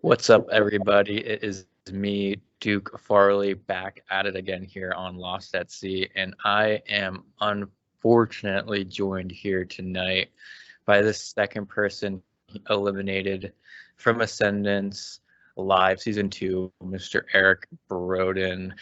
What's up, everybody? It is me, Duke Farley, back at it again here on Lost at Sea, and I am unfortunately joined here tonight by the second person eliminated from Ascendance Live Season 2, Mr. Eric Broden.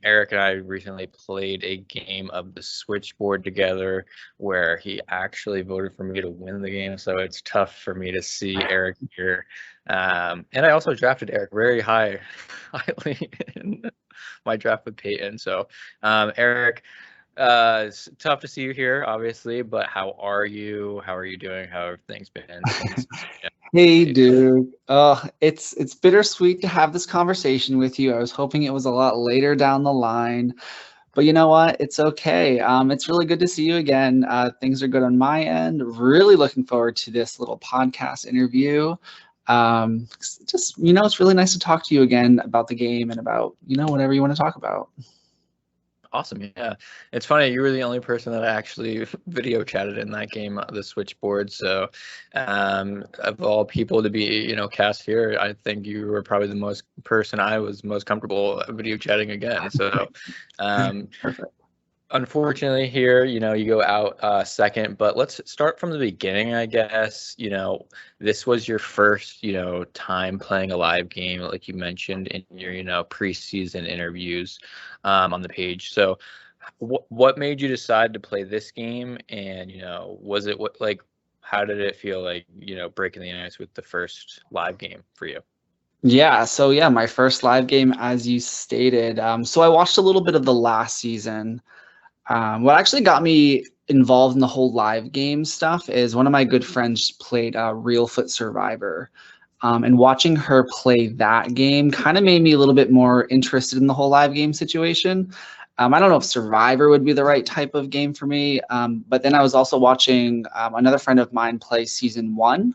Eric and I recently played a game of the Switchboard together where he actually voted for me to win the game, so it's tough for me to see Eric here. And I also drafted Eric very highly in my draft with Peyton. So, Eric, it's tough to see you here, obviously, but how are you? How are you doing? How have things been since? Hey, dude. It's bittersweet to have this conversation with you. I was hoping it was a lot later down the line, but you know what? It's okay. It's really good to see you again. Things are good on my end. Really looking forward to this little podcast interview. Just it's really nice to talk to you again about the game and about whatever you want to talk about. Awesome, yeah. It's funny, you were the only person that I actually video chatted in that game, the Switchboard. So, of all people to be, cast here, I think you were probably the most person I was most comfortable video chatting again. So, Perfect. unfortunately here, you go out second, but let's start from the beginning, I guess. This was your first, time playing a live game, like you mentioned in your, preseason interviews on the page. So what made you decide to play this game? And, was it how did it feel like, breaking the ice with the first live game for you? Yeah, my first live game, as you stated. So I watched a little bit of the last season. What actually got me involved in the whole live game stuff is one of my good friends played Real Foot Survivor. And watching her play that game kind of made me a little bit more interested in the whole live game situation. I don't know if Survivor would be the right type of game for me, but then I was also watching another friend of mine play season 1.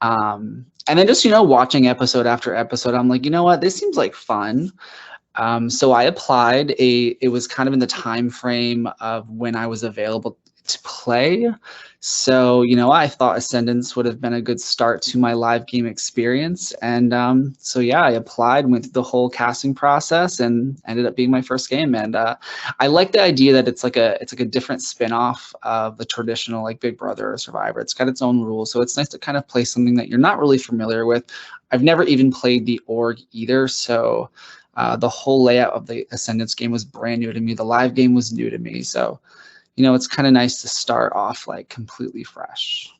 And then just, watching episode after episode, I'm like, you know what, this seems like fun. So I applied. It was kind of in the time frame of when I was available to play. So, I thought Ascendance would have been a good start to my live game experience. And so, yeah, I applied, went through the whole casting process, and ended up being my first game. And I like the idea that it's like a different spin-off of the traditional like Big Brother or Survivor. It's got its own rules. So it's nice to kind of play something that you're not really familiar with. I've never even played the org either. So the whole layout of the Ascendance game was brand new to me. The live game was new to me. So, it's kind of nice to start off like completely fresh.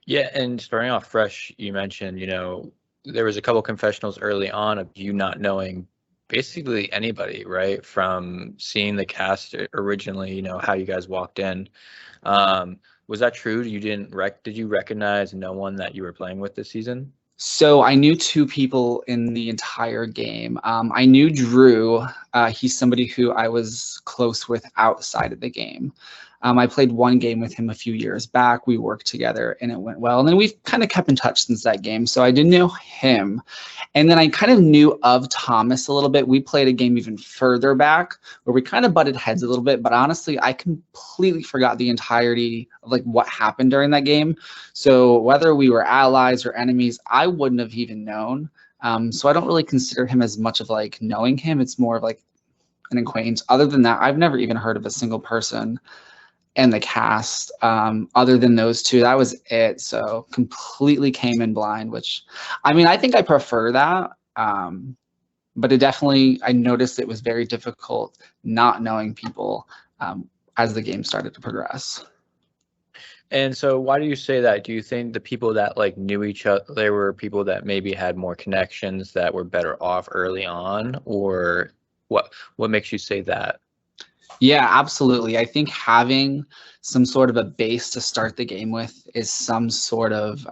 Yeah, and starting off fresh, you mentioned, there was a couple confessionals early on of you not knowing basically anybody, right? From seeing the cast originally, how you guys walked in. Was that true? Did you recognize no one that you were playing with this season? So I knew 2 people in the entire game. I knew Drew. He's somebody who I was close with outside of the game. I played one game with him a few years back. We worked together and it went well. And then we've kind of kept in touch since that game. So I didn't know him. And then I kind of knew of Thomas a little bit. We played a game even further back where we kind of butted heads a little bit. But honestly, I completely forgot the entirety of like what happened during that game. So whether we were allies or enemies, I wouldn't have even known. So I don't really consider him as much of like knowing him. It's more of like an acquaintance. Other than that, I've never even heard of a single person and the cast other than those 2. That was it. So completely came in blind, which I think I prefer that. But I noticed it was very difficult not knowing people as the game started to progress. And so why do you say that? Do you think the people that like knew each other, there were people that maybe had more connections that were better off early on, or what makes you say that? Yeah, absolutely. I think having some sort of a base to start the game with is some sort of,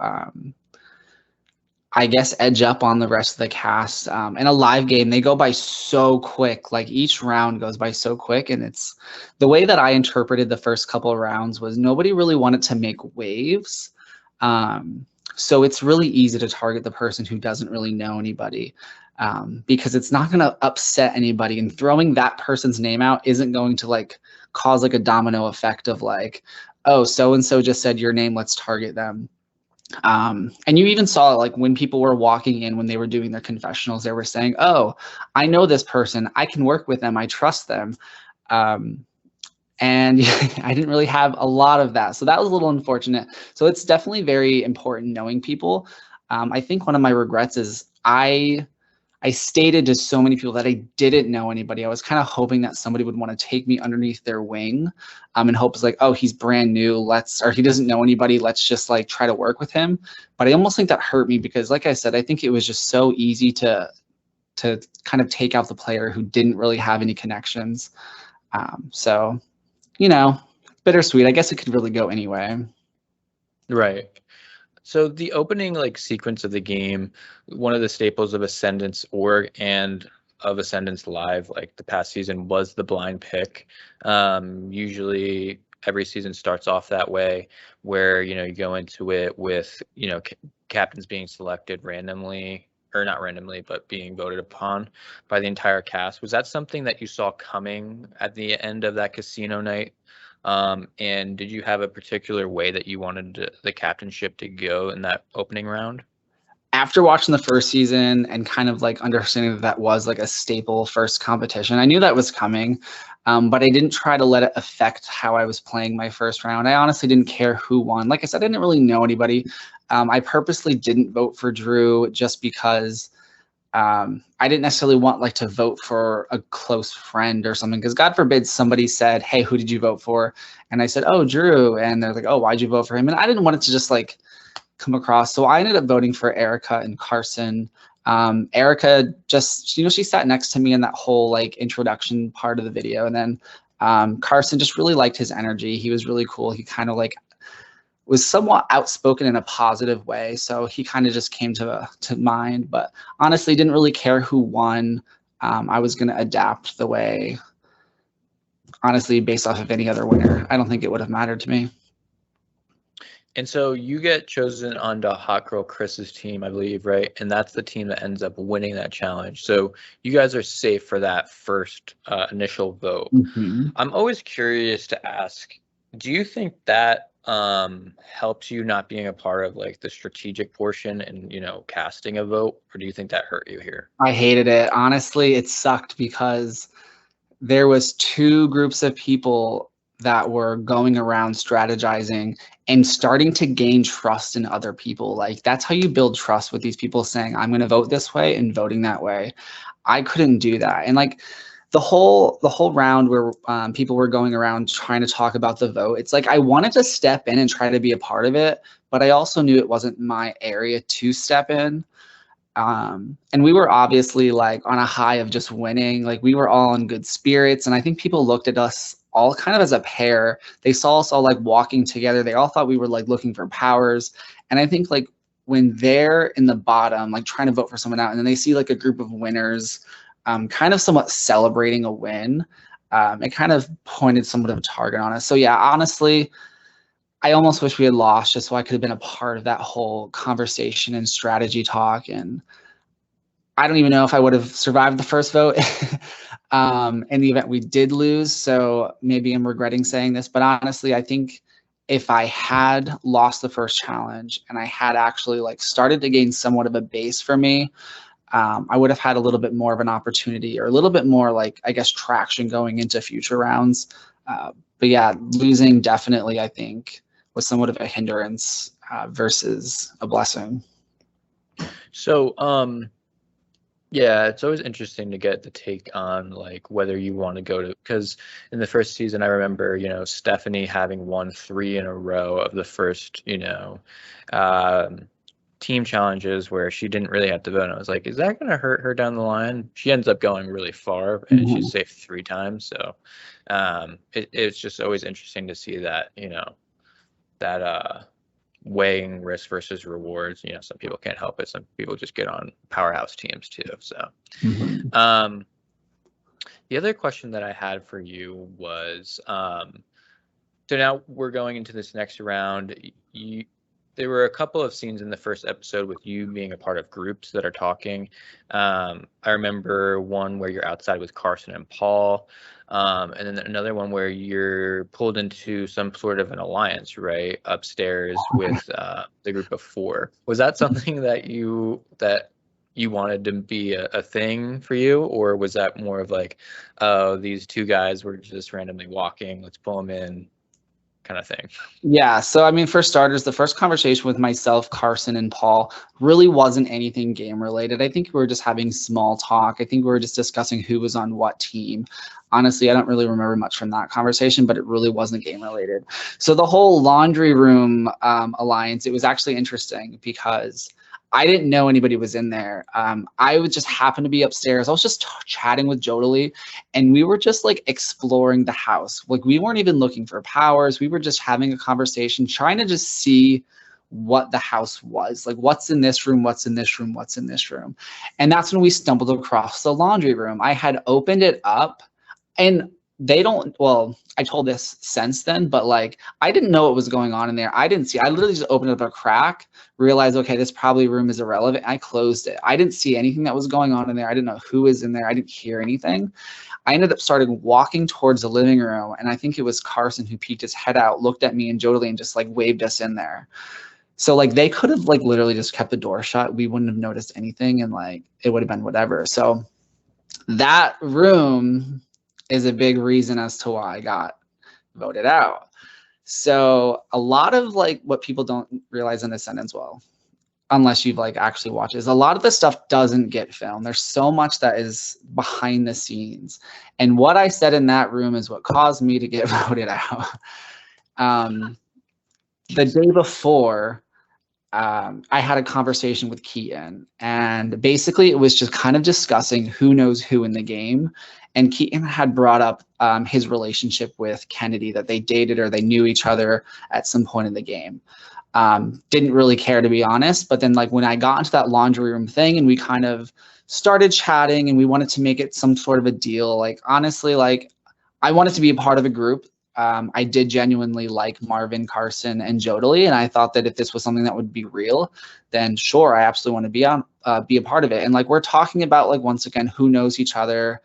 edge up on the rest of the cast. In a live game, they go by so quick. Like each round goes by so quick. And it's the way that I interpreted the first couple of rounds was nobody really wanted to make waves. So it's really easy to target the person who doesn't really know anybody. Because it's not going to upset anybody, and throwing that person's name out isn't going to like cause like a domino effect of like, oh, so and so just said your name, let's target them. And you even saw like when people were walking in, when they were doing their confessionals, they were saying, oh, I know this person, I can work with them, I trust them. And I didn't really have a lot of that. So that was a little unfortunate. So it's definitely very important knowing people. I think one of my regrets is I stated to so many people that I didn't know anybody. I was kind of hoping that somebody would want to take me underneath their wing, in hopes like, oh, he's brand new, or he doesn't know anybody, let's just like try to work with him. But I almost think that hurt me because, like I said, I think it was just so easy to kind of take out the player who didn't really have any connections. So, bittersweet. I guess it could really go anyway. Right. So the opening like sequence of the game, one of the staples of Ascendance org and of Ascendance Live, like the past season, was the blind pick. Usually every season starts off that way, where you go into it with captains being selected randomly, or not randomly, but being voted upon by the entire cast. Was that something that you saw coming at the end of that casino night? And did you have a particular way that you wanted the captainship to go in that opening round? After watching the first season and kind of like understanding that was like a staple first competition, I knew that was coming, but I didn't try to let it affect how I was playing my first round. I honestly didn't care who won. Like I said, I didn't really know anybody. I purposely didn't vote for Drew just because I didn't necessarily want like to vote for a close friend or something, because God forbid somebody said, hey, who did you vote for? And I said, oh, Drew. And they're like, oh, why'd you vote for him? And I didn't want it to just like come across. So I ended up voting for Erica and Carson. Erica just, she sat next to me in that whole like introduction part of the video. And then Carson just really liked his energy. He was really cool. He kind of like was somewhat outspoken in a positive way. So he kind of just came to mind, but honestly didn't really care who won. I was going to adapt the way, honestly, based off of any other winner. I don't think it would have mattered to me. And so you get chosen onto Hot Girl Chris's team, I believe, right? And that's the team that ends up winning that challenge. So you guys are safe for that first initial vote. Mm-hmm. I'm always curious to ask, do you think that helps you not being a part of like the strategic portion and casting a vote, or do you think that hurt you here? I hated it. Honestly, it sucked because there was two groups of people that were going around strategizing and starting to gain trust in other people. Like that's how you build trust, with these people saying, I'm going to vote this way and voting that way. I couldn't do that. And like the whole round where people were going around trying to talk about the vote, it's like I wanted to step in and try to be a part of it, but I also knew it wasn't my area to step in. And we were obviously like on a high of just winning. Like we were all in good spirits. And I think people looked at us all kind of as a pair. They saw us all like walking together. They all thought we were like looking for powers. And I think like when they're in the bottom, like trying to vote for someone out, and then they see like a group of winners, kind of somewhat celebrating a win, it kind of pointed somewhat of a target on us. So yeah, honestly, I almost wish we had lost just so I could have been a part of that whole conversation and strategy talk. And I don't even know if I would have survived the first vote in the event we did lose. So maybe I'm regretting saying this, but honestly, I think if I had lost the first challenge and I had actually like started to gain somewhat of a base for me, I would have had a little bit more of an opportunity, or a little bit more like, I guess, traction going into future rounds. But yeah, losing definitely, I think, was somewhat of a hindrance versus a blessing. So, yeah, it's always interesting to get the take on like whether you want to go to, because in the first season, I remember, Stephanie having won 3 in a row of the first, team challenges where she didn't really have to vote. And I was like, is that going to hurt her down the line? She ends up going really far and she's safe 3 times. So it's just always interesting to see that, that weighing risk versus rewards. Some people can't help it. Some people just get on powerhouse teams too. So the other question that I had for you was, so now we're going into this next round. there were a couple of scenes in the first episode with you being a part of groups that are talking. I remember one where you're outside with Carson and Paul, and then another one where you're pulled into some sort of an alliance, right, upstairs with the group of four. Was that something that you wanted to be a thing for you, or was that more of like, oh, these two guys were just randomly walking, let's pull them in, kind of thing? Yeah, so I mean, for starters, the first conversation with myself, Carson, and Paul really wasn't anything game related. I think we were just having small talk. I think we were just discussing who was on what team. Honestly, I don't really remember much from that conversation, but it really wasn't game related. So the whole laundry room alliance, it was actually interesting because I didn't know anybody was in there. I would just happen to be upstairs. I was just chatting with Jodely, and we were just like exploring the house. Like we weren't even looking for powers. We were just having a conversation, trying to just see what the house was. Like what's in this room, what's in this room, what's in this room. And that's when we stumbled across the laundry room. I had opened it up, and they don't, well, I told this since then, but like I didn't know what was going on in there. I didn't see, I literally just opened up a crack, realized, okay, this probably room is irrelevant. I closed it. I didn't see anything that was going on in there. I didn't know who was in there. I didn't hear anything. I ended up starting walking towards the living room, and I think it was Carson who peeked his head out, looked at me and Jodely, and just like waved us in there. So like they could have like literally just kept the door shut. We wouldn't have noticed anything, and like it would have been whatever. So that room is a big reason as to why I got voted out. So a lot of like what people don't realize in Ascendance, well, unless you've like actually watched, is a lot of the stuff doesn't get filmed. There's so much that is behind the scenes. And what I said in that room is what caused me to get voted out. The day before, I had a conversation with Keaton, and basically it was just kind of discussing who knows who in the game. And Keaton had brought up his relationship with Kennedy, that they dated or they knew each other at some point in the game. Didn't really care, to be honest. But then like when I got into that laundry room thing and we kind of started chatting and we wanted to make it some sort of a deal, like honestly, like I wanted to be a part of a group. I did genuinely like Marvin, Carson, and Jodely, and I thought that if this was something that would be real, then sure, I absolutely want to be a part of it. And like we're talking about like once again who knows each other.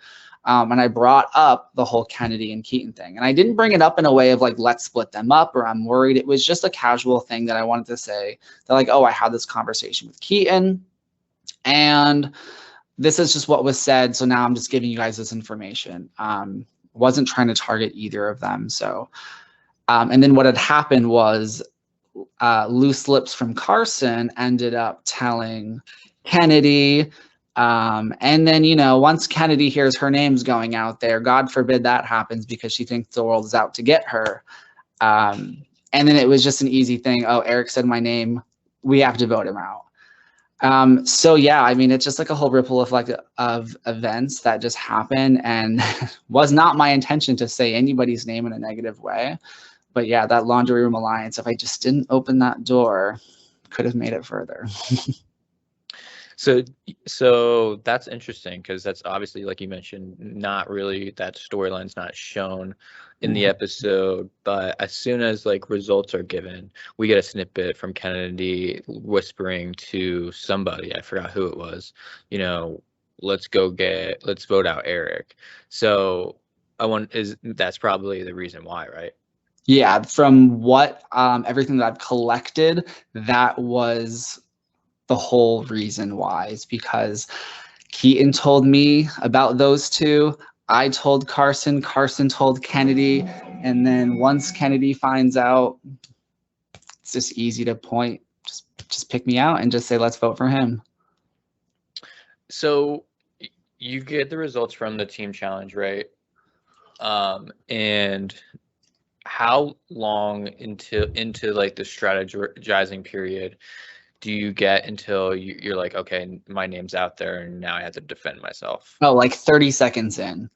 And I brought up the whole Kennedy and Keaton thing. And I didn't bring it up in a way of like, let's split them up or I'm worried. It was just a casual thing that I wanted to say that like, oh, I had this conversation with Keaton and this is just what was said. So now I'm just giving you guys this information. Wasn't trying to target either of them. So, and then what had happened was loose lips from Carson ended up telling Kennedy. And then, you know, once Kennedy hears her name's going out there, God forbid that happens because she thinks the world is out to get her. And then it was just an easy thing. Oh, Eric said my name. We have to vote him out. So yeah, I mean, it's just like a whole ripple effect of events that just happen, and was not my intention to say anybody's name in a negative way. But yeah, that laundry room alliance, if I just didn't open that door, could have made it further. So that's interesting because that's obviously, like you mentioned, not really, that storyline's not shown in the episode, but as soon as like results are given, we get a snippet from Kennedy whispering to somebody, I forgot who it was, you know, let's vote out Eric. So that's probably the reason why, right? Yeah, from what everything that I've collected, that was the whole reason why, is because Keaton told me about those two. I told Carson, Carson told Kennedy, and then once Kennedy finds out, it's just easy to point, just pick me out and just say, let's vote for him. So you get the results from the team challenge, right? And how long into like the strategizing period do you get until you're like, okay, my name's out there and now I have to defend myself? Oh, like 30 seconds in.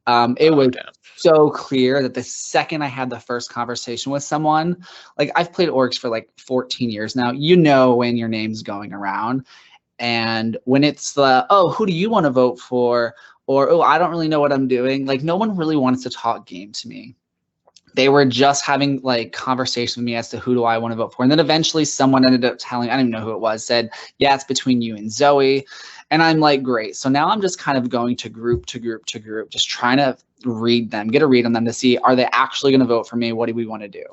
It was so clear that the second I had the first conversation with someone, like I've played orcs for like 14 years now, you know when your name's going around. And when it's the, oh, who do you want to vote for? Or, oh, I don't really know what I'm doing. Like no one really wants to talk game to me. they were just having like conversation with me as to who do I want to vote for. And then eventually someone ended up telling, I don't even know who it was, said, yeah, it's between you and Zoe. And I'm like, great. So now I'm just kind of going to group to group to group, just trying to read them, get a read on them to see, are they actually going to vote for me? What do we want to do?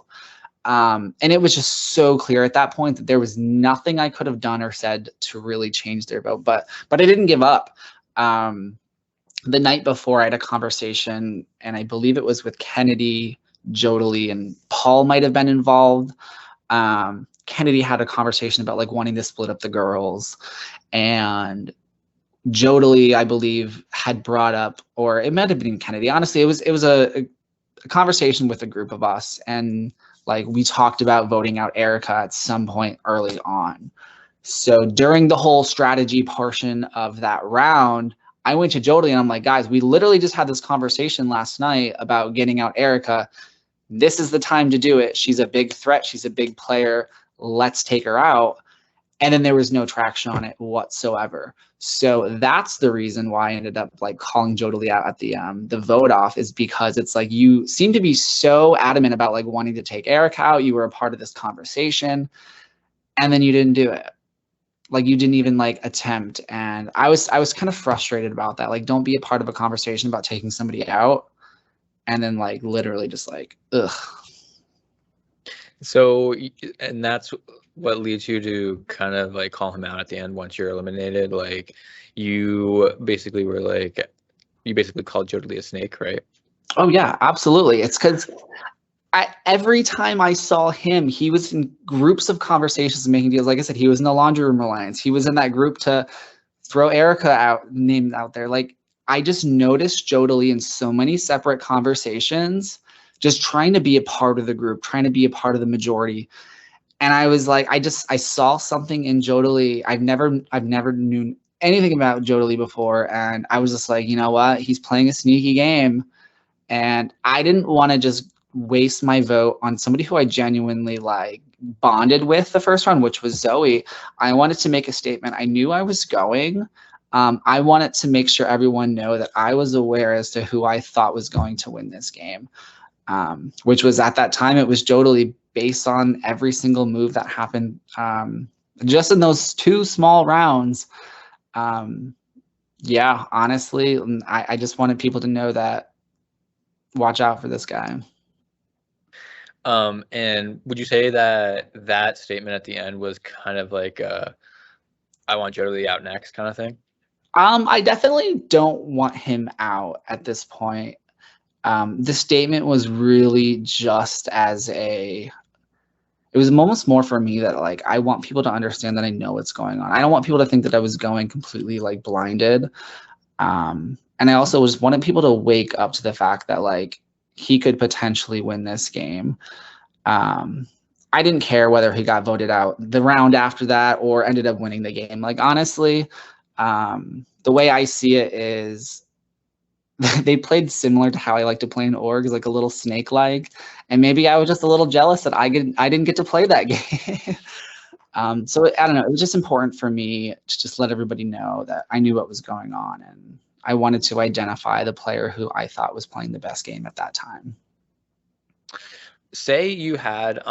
And it was just so clear at that point that there was nothing I could have done or said to really change their vote. But I didn't give up. The night before, I had a conversation, and I believe it was with Kennedy, Jodely, and Paul might have been involved. Kennedy had a conversation about like wanting to split up the girls, and Jodely, I believe, had brought up, or it might have been Kennedy. Honestly, it was a conversation with a group of us, and like we talked about voting out Erica at some point early on. So during the whole strategy portion of that round, I went to Jodely and I'm like, guys, we literally just had this conversation last night about getting out Erica. This is the time to do it. She's a big threat. She's a big player. Let's take her out. And then there was no traction on it whatsoever. So that's the reason why I ended up like calling Jodely out at the vote off, is because it's like you seem to be so adamant about like wanting to take Erica out. You were a part of this conversation, and then you didn't do it. Like you didn't even like attempt. And I was kind of frustrated about that. Like, don't be a part of a conversation about taking somebody out and then like literally just like, ugh. So, and that's what leads you to kind of like call him out at the end once you're eliminated. Like you basically were like, you basically called Jodely a snake, right? Oh yeah, absolutely. It's because every time I saw him, he was in groups of conversations and making deals. Like I said, he was in the Laundry Room Alliance. He was in that group to throw Erica out, named out there. Like I just noticed Jodely in so many separate conversations, just trying to be a part of the group, trying to be a part of the majority. And I was like, I saw something in Jodely. I've never knew anything about Jodely before. And I was just like, you know what? He's playing a sneaky game. And I didn't want to just waste my vote on somebody who I genuinely like bonded with the first round, which was Zoe. I wanted to make a statement. I knew I was going. I wanted to make sure everyone know that I was aware as to who I thought was going to win this game, which was at that time, it was Jodely, based on every single move that happened just in those 2 small rounds. Yeah, honestly, I just wanted people to know that watch out for this guy. And would you say that that statement at the end was kind of like I want Jodely out next kind of thing? I definitely don't want him out at this point. The statement was really just as it was almost more for me that like I want people to understand that I know what's going on. I don't want people to think that I was going completely like blinded. And I also just wanted people to wake up to the fact that like he could potentially win this game. I didn't care whether he got voted out the round after that or ended up winning the game. Like honestly, the way I see it is they played similar to how I like to play in orgs, like a little snake-like, and maybe I was just a little jealous that I didn't get to play that game. So I don't know. It was just important for me to just let everybody know that I knew what was going on, and I wanted to identify the player who I thought was playing the best game at that time. Say you had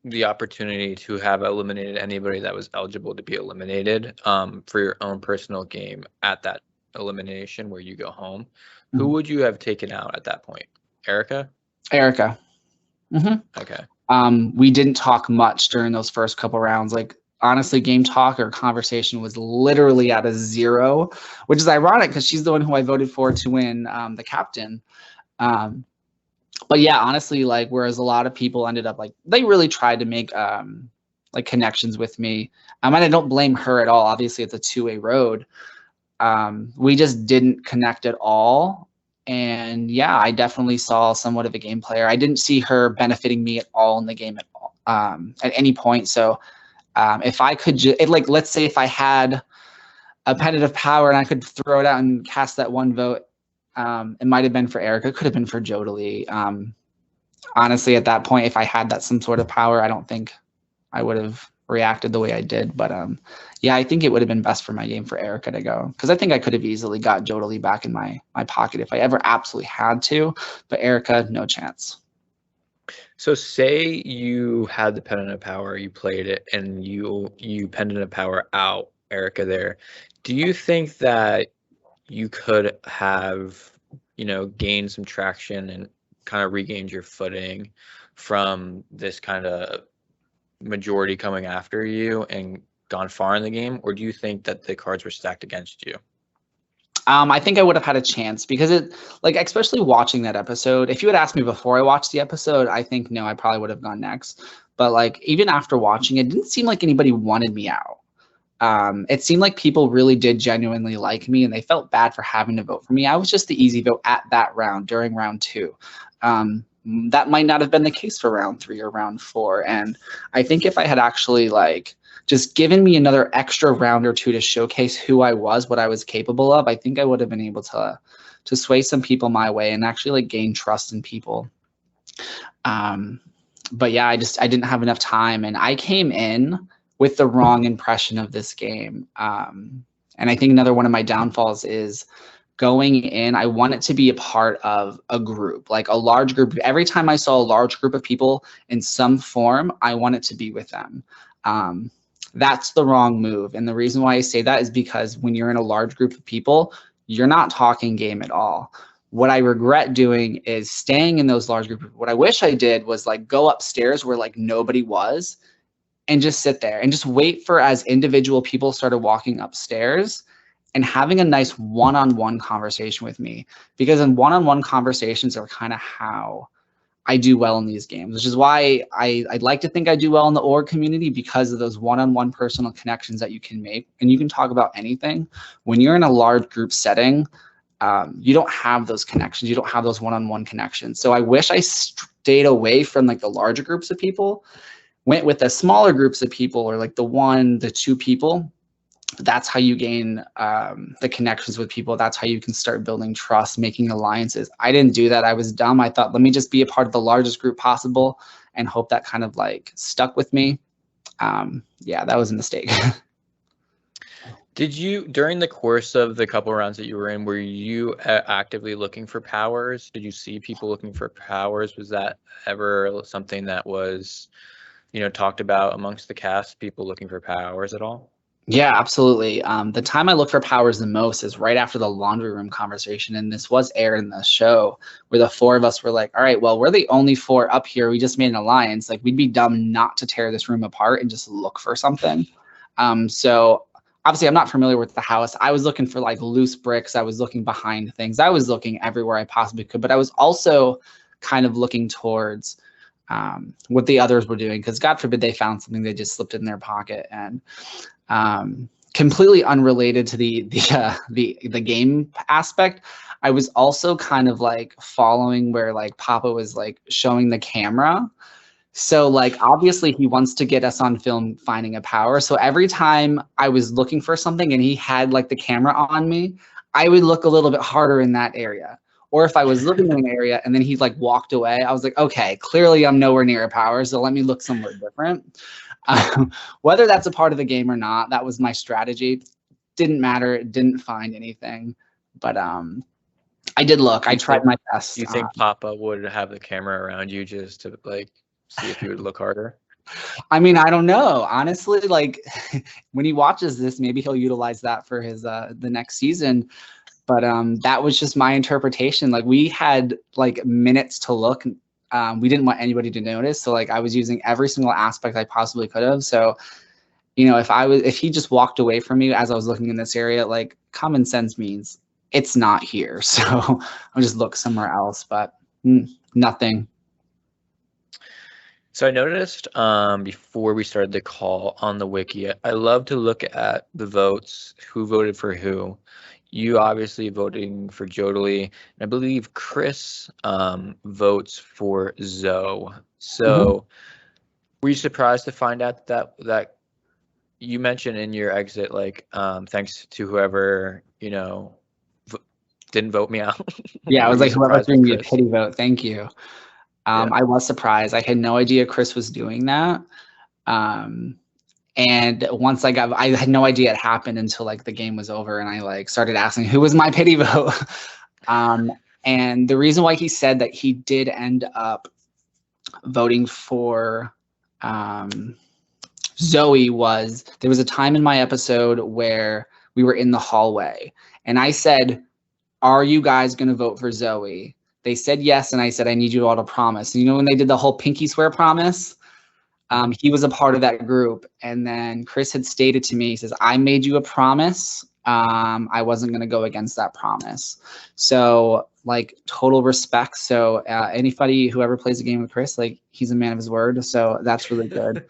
the opportunity to have eliminated anybody that was eligible to be eliminated for your own personal game at that elimination where you go home. Who would you have taken out at that point? Erica? Erica. Okay. We didn't talk much during those first couple rounds. Like honestly, game talk or conversation was literally at a 0, which is ironic because she's the one who I voted for to win the captain. But yeah, honestly, like whereas a lot of people ended up like they really tried to make like connections with me. And I don't blame her at all. Obviously, it's a 2-way road. We just didn't connect at all. And yeah, I definitely saw somewhat of a game player. I didn't see her benefiting me at all in the game at all, at any point. So if I could like, let's say if I had a penitent power and I could throw it out and cast that one vote, it might have been for Erica. It could have been for Jodely. Honestly, at that point, if I had that some sort of power, I don't think I would have reacted the way I did. But yeah, I think it would have been best for my game for Erica to go, because I think I could have easily got Jodely back in my pocket if I ever absolutely had to. But Erica, no chance. So say you had the pendant of power, you played it, and you pendant of power out Erica there. Do you think that you could have, gained some traction and kind of regained your footing from this kind of majority coming after you and gone far in the game? Or do you think that the cards were stacked against you? I think I would have had a chance because like, especially watching that episode, if you had asked me before I watched the episode, I think no, I probably would have gone next. But like, even after watching it, didn't seem like anybody wanted me out. It seemed like people really did genuinely like me and they felt bad for having to vote for me. I was just the easy vote at that round during round 2. That might not have been the case for round 3 or round 4. And I think if I had actually like just given me another extra round or 2 to showcase who I was, what I was capable of, I think I would have been able to sway some people my way and actually like gain trust in people. But yeah, I didn't have enough time, and I came in with the wrong impression of this game. And I think another one of my downfalls is going in, I want it to be a part of a group, like a large group. Every time I saw a large group of people in some form, I want it to be with them. That's the wrong move. And the reason why I say that is because when you're in a large group of people, you're not talking game at all. What I regret doing is staying in those large groups. What I wish I did was like go upstairs where like nobody was and just sit there and just wait for as individual people started walking upstairs and having a nice one-on-one conversation with me, because in one-on-one conversations are kind of how I do well in these games, which is why I'd like to think I do well in the org community, because of those one-on-one personal connections that you can make, and you can talk about anything. When you're in a large group setting, you don't have those connections. You don't have those one-on-one connections. So I wish I stayed away from like the larger groups of people, went with the smaller groups of people, or like the 1, the 2 people. That's how you gain the connections with people. That's how you can start building trust, making alliances. I didn't do that. I was dumb. I thought, let me just be a part of the largest group possible and hope that kind of like stuck with me. Yeah, that was a mistake. Did you, during the course of the couple rounds that you were in, were you actively looking for powers? Did you see people looking for powers? Was that ever something that was, talked about amongst the cast, people looking for powers at all? Yeah, absolutely. The time I look for powers the most is right after the laundry room conversation. And this was aired in the show where the 4 of us were like, all right, well, we're the only 4 up here. We just made an alliance. Like, we'd be dumb not to tear this room apart and just look for something. So obviously I'm not familiar with the house. I was looking for like loose bricks. I was looking behind things. I was looking everywhere I possibly could, but I was also kind of looking towards what the others were doing, because God forbid they found something they just slipped in their pocket. And completely unrelated to the game aspect, I was also kind of like following where like Papa was like showing the camera. So like obviously he wants to get us on film finding a power. So every time I was looking for something and he had like the camera on me, I would look a little bit harder in that area. Or if I was looking in an area and then he like walked away, I was like, okay, clearly I'm nowhere near a power, so let me look somewhere different. Whether that's a part of the game or not, that was my strategy. Didn't matter. Didn't find anything, but I did look. I tried my best. Do you think Papa would have the camera around you just to like see if you would look harder? I mean, I don't know. Honestly, like when he watches this, maybe he'll utilize that for his the next season. But that was just my interpretation. Like we had like minutes to look. We didn't want anybody to notice. So like I was using every single aspect I possibly could have. So, if he just walked away from me as I was looking in this area, like common sense means it's not here. So I'll just look somewhere else, but nothing. So I noticed before we started the call on the wiki, I love to look at the votes, who voted for who. You obviously voting for Jodely, and I believe Chris votes for Zoe. So were you surprised to find out that you mentioned in your exit, like thanks to whoever didn't vote me out? Yeah, I was like, whoever threw me a pity vote, thank you. I was surprised. I had no idea Chris was doing that. And once I had no idea it happened until like the game was over and I like started asking who was my pity vote. And the reason why he said that he did end up voting for Zoe was, there was a time in my episode where we were in the hallway and I said, are you guys going to vote for Zoe? They said yes. And I said, I need you all to promise. And you know, when they did the whole pinky swear promise, he was a part of that group. And then Chris had stated to me, he says, I made you a promise. I wasn't going to go against that promise. So like total respect. So anybody who ever plays a game with Chris, like he's a man of his word. So that's really good.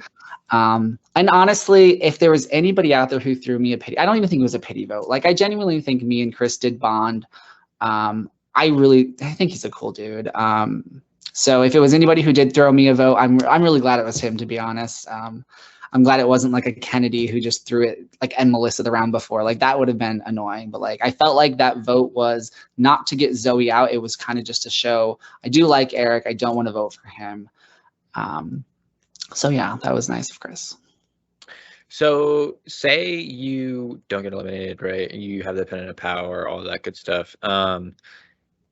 And honestly, if there was anybody out there who threw me a pity, I don't even think it was a pity vote. Like I genuinely think me and Chris did bond. I think he's a cool dude. So if it was anybody who did throw me a vote, I'm really glad it was him, to be honest. I'm glad it wasn't like a Kennedy who just threw it, like, and Melissa the round before. Like that would have been annoying. But like I felt like that vote was not to get Zoe out. It was kind of just to show I do like Eric. I don't want to vote for him. So yeah, that was nice of Chris. So say you don't get eliminated, right? You have the pennant of power, all that good stuff.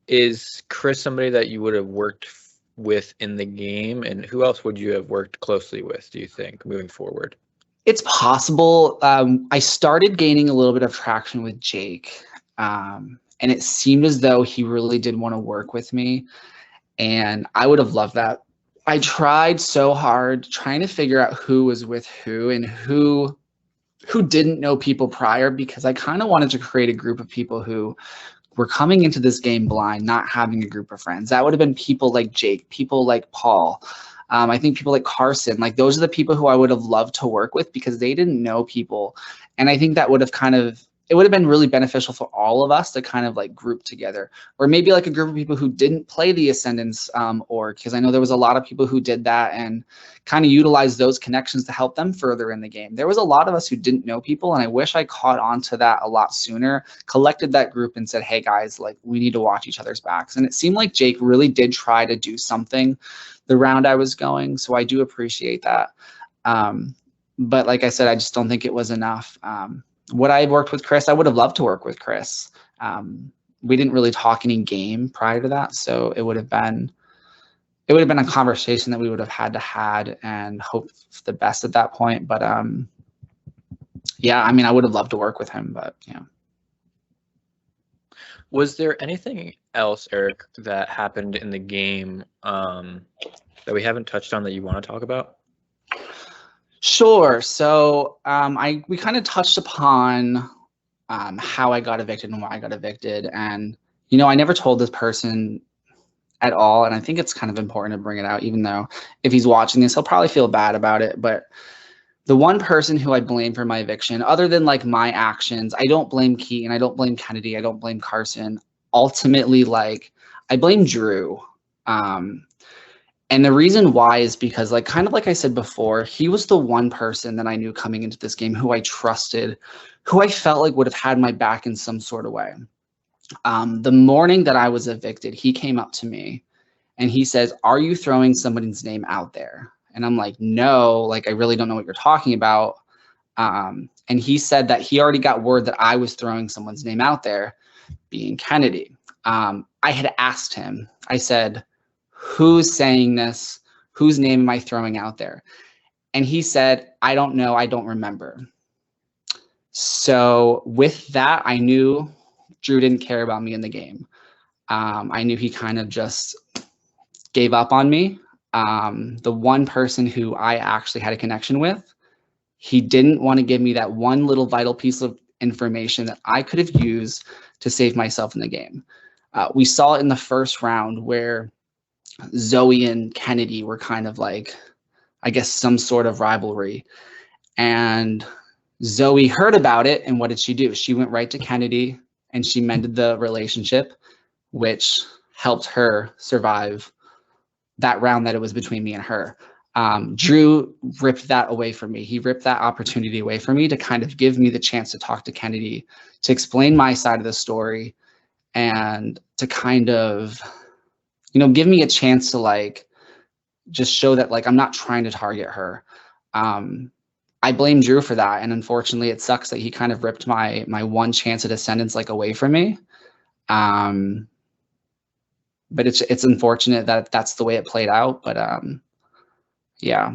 Is Chris somebody that you would have worked with in the game, and who else would you have worked closely with, do you think, moving forward? It's possible. I started gaining a little bit of traction with Jake, and it seemed as though he really did want to work with me, and I would have loved that. I tried so hard trying to figure out who was with who and who didn't know people prior, because I kind of wanted to create a group of people who were coming into this game blind, not having a group of friends. That would have been people like Jake, people like Paul. I think people like Carson, like those are the people who I would have loved to work with because they didn't know people. And I think that would have it would have been really beneficial for all of us to kind of like group together, or maybe like a group of people who didn't play the Ascendance org, because I know there was a lot of people who did that and kind of utilized those connections to help them further in the game. There was a lot of us who didn't know people, and I wish I caught on to that a lot sooner, collected that group and said, hey guys, like we need to watch each other's backs. And it seemed like Jake really did try to do something the round I was going, so I do appreciate that. But like I said, I just don't think it was enough. Would I have worked with Chris? I would have loved to work with Chris. We didn't really talk any game prior to that, so it would have been a conversation that we would have had and hope for the best at that point. But yeah, I mean, I would have loved to work with him, but yeah. Was there anything else, Eric, that happened in the game that we haven't touched on that you want to talk about? Sure. So we kind of touched upon how I got evicted and why I got evicted. And, you know, I never told this person at all. And I think it's kind of important to bring it out, even though if he's watching this, he'll probably feel bad about it. But the one person who I blame for my eviction, other than like my actions, I don't blame Keaton, I don't blame Kennedy, I don't blame Carson. Ultimately, like I blame Drew. And the reason why is because, like, kind of like I said before, he was the one person that I knew coming into this game who I trusted, who I felt like would have had my back in some sort of way. The morning that I was evicted, he came up to me and he says, are you throwing somebody's name out there? And I'm like, no, like, I really don't know what you're talking about. And he said that he already got word that I was throwing someone's name out there, being Kennedy. I had asked him, I said, who's saying this? Whose name am I throwing out there? And he said, I don't know. I don't remember. So with that, I knew Drew didn't care about me in the game. I knew he kind of just gave up on me. The one person who I actually had a connection with, he didn't want to give me that one little vital piece of information that I could have used to save myself in the game. We saw it in the first round where Zoe and Kennedy were kind of like, I guess, some sort of rivalry. And Zoe heard about it, and what did she do? She went right to Kennedy and she mended the relationship, which helped her survive that round that it was between me and her. Drew ripped that away from me. He ripped that opportunity away from me to kind of give me the chance to talk to Kennedy, to explain my side of the story, and to kind of, you know, give me a chance to like just show that like I'm not trying to target her. I blame Drew for that, and unfortunately it sucks that he kind of ripped my one chance at Ascendance like away from me. but it's unfortunate that that's the way it played out. But yeah.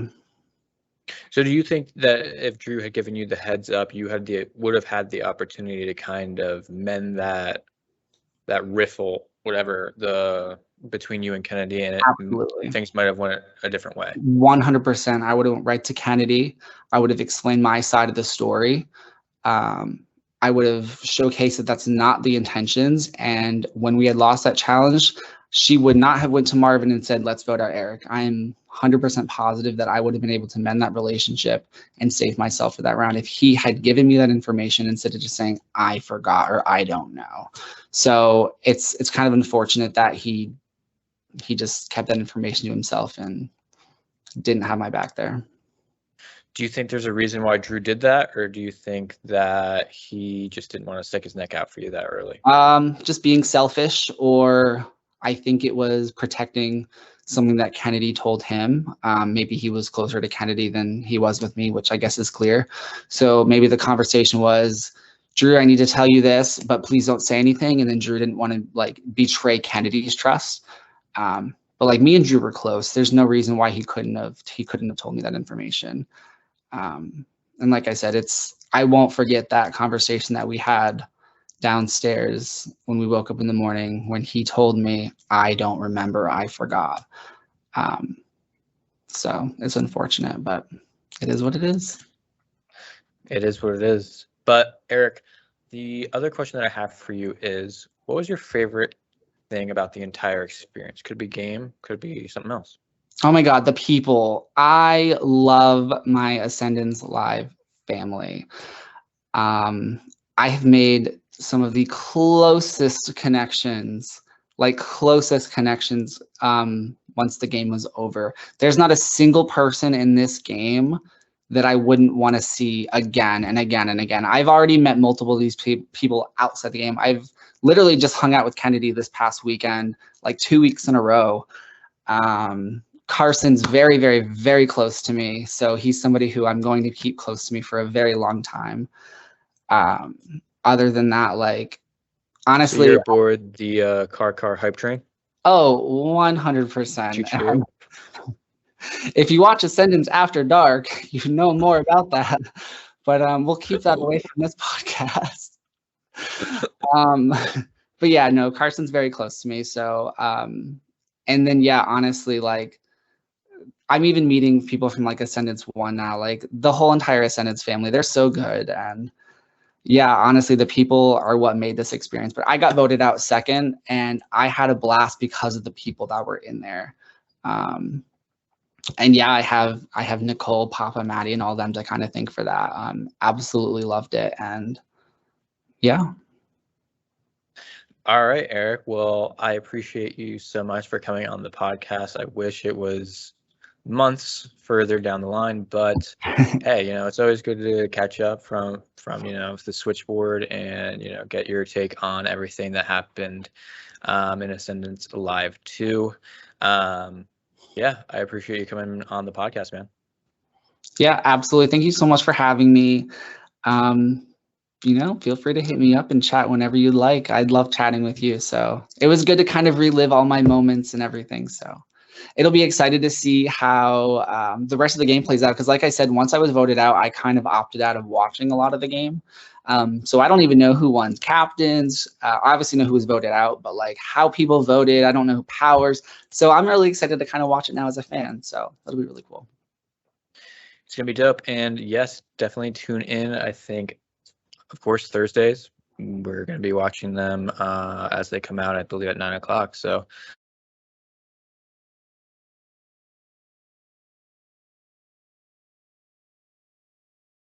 So do you think that if Drew had given you the heads up, you would have had the opportunity to kind of mend that riffle, whatever, between you and Kennedy, and Absolutely. things might have went a different way? 100%. I would have went right to Kennedy. I would have explained my side of the story. I would have showcased that that's not the intentions. And when we had lost that challenge, she would not have went to Marvin and said, let's vote out Eric. I am 100% positive that I would have been able to mend that relationship and save myself for that round if he had given me that information instead of just saying, I forgot or I don't know. So it's kind of unfortunate that he just kept that information to himself and didn't have my back there. Do you think there's a reason why Drew did that, or do you think that he just didn't want to stick his neck out for you that early? Just being selfish, or I think it was protecting something that Kennedy told him. Maybe he was closer to Kennedy than he was with me, which I guess is clear. So maybe the conversation was, Drew, I need to tell you this, but please don't say anything. And then Drew didn't want to like betray Kennedy's trust. But like me and Drew were close. There's no reason why he couldn't have told me that information. And like I said, I won't forget that conversation that we had downstairs when we woke up in the morning when he told me, I don't remember, I forgot. So it's unfortunate, but it is what it is. It is what it is. But Eric, the other question that I have for you is, what was your favorite thing about the entire experience? Could be game, could be something else. Oh my God, the people. I love my Ascendance Live family. I have made some of the closest connections once the game was over. There's not a single person in this game that I wouldn't want to see again and again and again. I've already met multiple of these people outside the game. I've literally just hung out with Kennedy this past weekend, like 2 weeks in a row. Carson's very, very, very close to me. So he's somebody who I'm going to keep close to me for a very long time. Other than that, like, honestly, so you're aboard the car hype train? Oh, 100%. If you watch Ascendance After Dark, you know more about that. But we'll keep that away from this podcast. But yeah, no, Carson's very close to me. So, and then yeah, honestly, like, I'm even meeting people from like Ascendance 1 now, like the whole entire Ascendance family. They're so good. And yeah, honestly, the people are what made this experience. But I got voted out second, and I had a blast because of the people that were in there. And yeah, I have Nicole, Papa, Maddie, and all them to kind of thank for that. Absolutely loved it. And yeah. All right, Eric. Well, I appreciate you so much for coming on the podcast. I wish it was months further down the line, but hey, it's always good to catch up from the switchboard and get your take on everything that happened in Ascendance Live 2. Yeah, I appreciate you coming on the podcast, man. Yeah, absolutely. Thank you so much for having me. Feel free to hit me up and chat whenever you'd like. I'd love chatting with you. So it was good to kind of relive all my moments and everything. So it'll be excited to see how the rest of the game plays out. Because like I said, once I was voted out, I kind of opted out of watching a lot of the game. So I don't even know who won captains. I obviously know who was voted out, but like how people voted, I don't know who powers. So I'm really excited to kind of watch it now as a fan. So that'll be really cool. It's going to be dope. And yes, definitely tune in. I think, of course, Thursdays, we're going to be watching them as they come out, I believe, at 9 o'clock. So